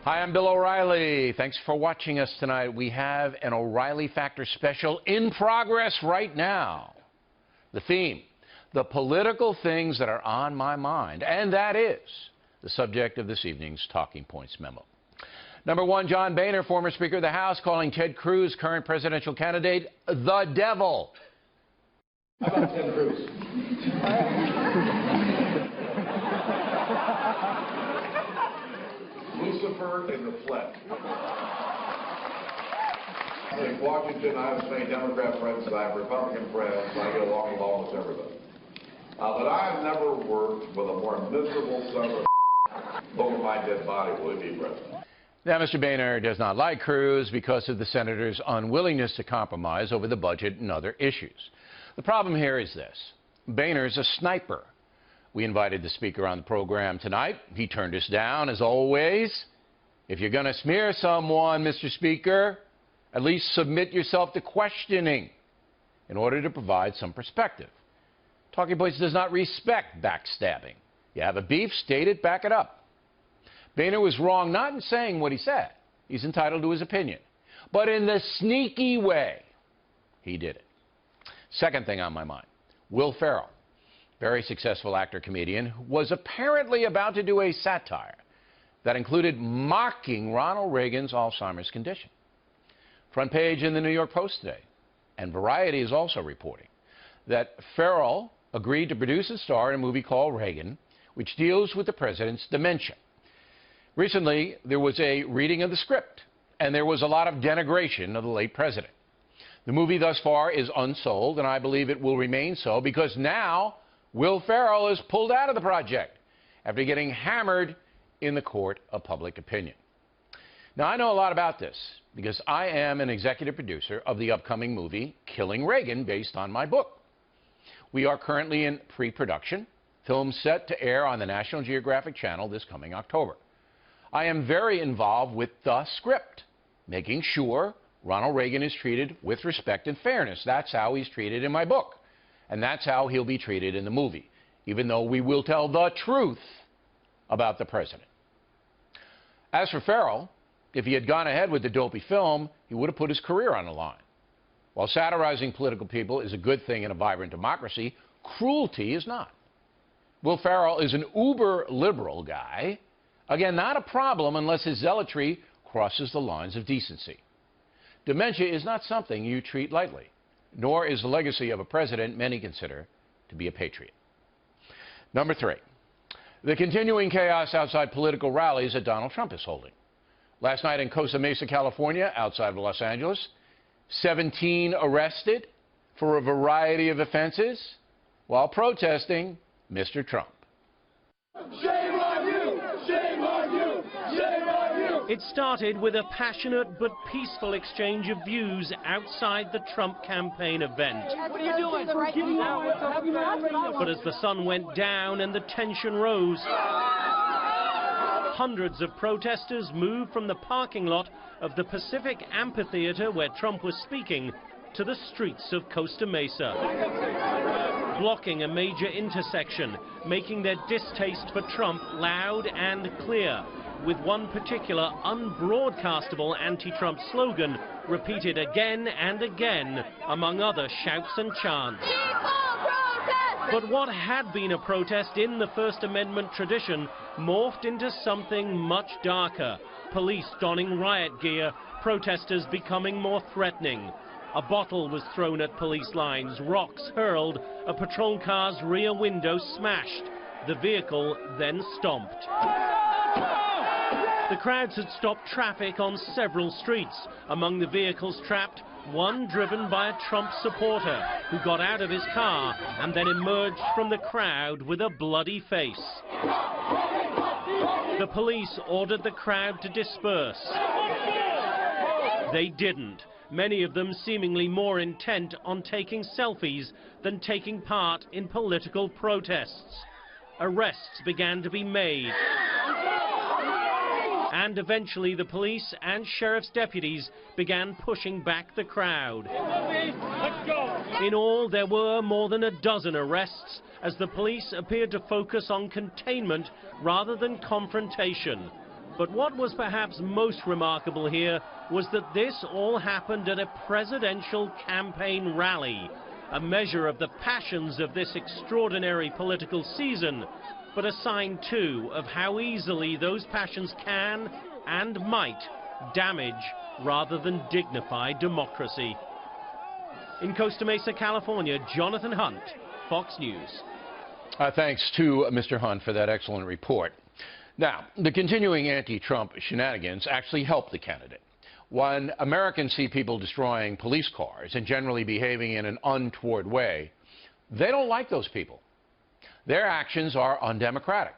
Hi, I'm Bill O'Reilly. Thanks for watching us tonight. We have an O'Reilly Factor special in progress right now. The theme, the political things that are on my mind, and that is the subject of this evening's Talking Points memo. Number one, John Boehner, former Speaker of the House, calling Ted Cruz, current presidential candidate, the devil. How about Ted Cruz? Lucifer in the flesh. In Washington, I have as many Democrat friends as I have Republican friends. I get along with almost everybody. But I have never worked with a more miserable son of over my dead body will he be president. Now, Mr. Boehner does not like Cruz because of the senator's unwillingness to compromise over the budget and other issues. The problem here is this. Boehner's a sniper. We invited the speaker on the program tonight. He turned us down, as always. If you're going to smear someone, Mr. Speaker, at least submit yourself to questioning in order to provide some perspective. Talking Points does not respect backstabbing. You have a beef, state it, back it up. Boehner was wrong not in saying what he said. He's entitled to his opinion. But in the sneaky way, he did it. Second thing on my mind, Will Ferrell, very successful actor-comedian, was apparently about to do a satire that included mocking Ronald Reagan's Alzheimer's condition. Front page in the New York Post today, and Variety is also reporting that Ferrell agreed to produce and star in a movie called Reagan, which deals with the president's dementia. Recently, there was a reading of the script, and there was a lot of denigration of the late president. The movie thus far is unsold, and I believe it will remain so because now Will Ferrell is pulled out of the project after getting hammered in the court of public opinion. Now, I know a lot about this because I am an executive producer of the upcoming movie Killing Reagan, based on my book. We are currently in pre-production, film set to air on the National Geographic Channel this coming October. I am very involved with the script, making sure Ronald Reagan is treated with respect and fairness. That's how he's treated in my book, and that's how he'll be treated in the movie, even though we will tell the truth about the president. As for Ferrell, if he had gone ahead with the dopey film, he would have put his career on the line. While satirizing political people is a good thing in a vibrant democracy, cruelty is not. Will Ferrell is an uber-liberal guy. Again, not a problem unless his zealotry crosses the lines of decency. Dementia is not something you treat lightly, nor is the legacy of a president many consider to be a patriot. Number three, the continuing chaos outside political rallies that Donald Trump is holding. Last night in Costa Mesa, California, outside of Los Angeles, 17 arrested for a variety of offenses while protesting Mr. Trump. Shame on you! Shame on you! Shame on you! It started with a passionate but peaceful exchange of views outside the Trump campaign event. What are you doing? But as the sun went down and the tension rose, hundreds of protesters moved from the parking lot of the Pacific Amphitheater where Trump was speaking to the streets of Costa Mesa, blocking a major intersection, making their distaste for Trump loud and clear, with one particular unbroadcastable anti-Trump slogan repeated again and again, among other shouts and chants. But what had been a protest in the First Amendment tradition morphed into something much darker. Police donning riot gear, protesters becoming more threatening. A bottle was thrown at police lines, rocks hurled, a patrol car's rear window smashed. The vehicle then stomped. The crowds had stopped traffic on several streets. Among the vehicles trapped, one driven by a Trump supporter who got out of his car and then emerged from the crowd with a bloody face. The police ordered the crowd to disperse. They didn't, many of them seemingly more intent on taking selfies than taking part in political protests. Arrests began to be made. And eventually the police and sheriff's deputies began pushing back the crowd. In all, there were more than a dozen arrests as the police appeared to focus on containment rather than confrontation. But what was perhaps most remarkable here was that this all happened at a presidential campaign rally, a measure of the passions of this extraordinary political season, but a sign too of how easily those passions can and might damage rather than dignify democracy. In Costa Mesa, California, Jonathan Hunt, Fox News. Thanks to Mr. Hunt for that excellent report. Now, the continuing anti-Trump shenanigans actually help the candidate. When Americans see people destroying police cars and generally behaving in an untoward way, they don't like those people. Their actions are undemocratic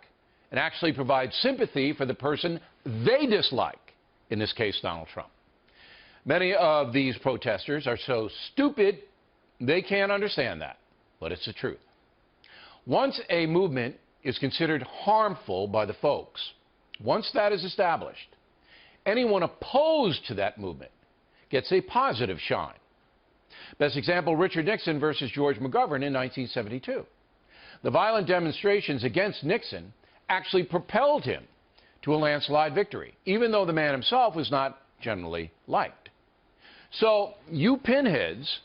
and actually provide sympathy for the person they dislike, in this case, Donald Trump. Many of these protesters are so stupid they can't understand that, but it's the truth. Once a movement is considered harmful by the folks, once that is established, anyone opposed to that movement gets a positive shine. Best example, Richard Nixon versus George McGovern in 1972. The violent demonstrations against Nixon actually propelled him to a landslide victory, even though the man himself was not generally liked. So you pinheads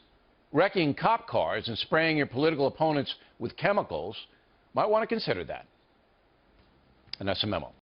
wrecking cop cars and spraying your political opponents with chemicals might want to consider that. And that's a memo.